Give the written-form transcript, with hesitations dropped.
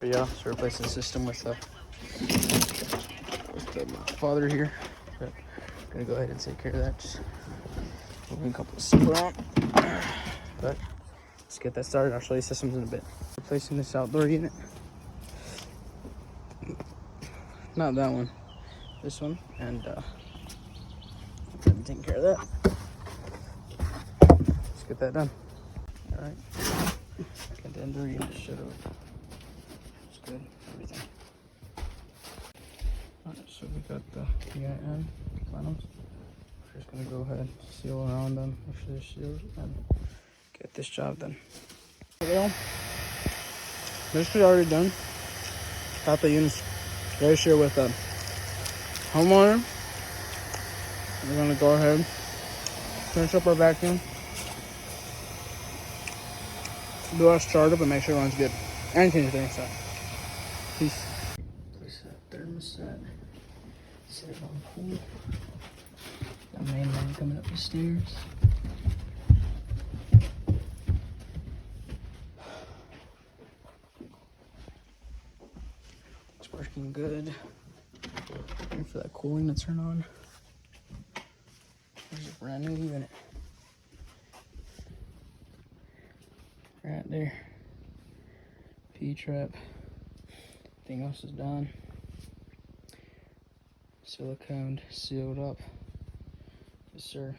Yeah, so replacing the system with the father here. But gonna go ahead and take care of that. Just moving a couple of silver on. But let's get that started. I'll show you systems in a bit. Replacing this outdoor unit. Not that one. This one. And taking care of that. Let's get that done. Alright. Get the indoor unit shut up. It's good. Everything. Alright, so we got the PIN panels. We're just gonna go ahead, seal around them, make sure they're sealed, and get this job done. Well, basically already done. Got the units registered with the homeowner. We're gonna go ahead, finish up our vacuum, do our startup, and make sure it runs good. And change the thermostat. Peace. Place that thermostat. Set it on cool. The main line coming up the stairs. It's working good. Waiting for that cooling to turn on. There's a brand new unit. Right there. P-trap. Everything else is done. Siliconed, sealed up. Yes, sir.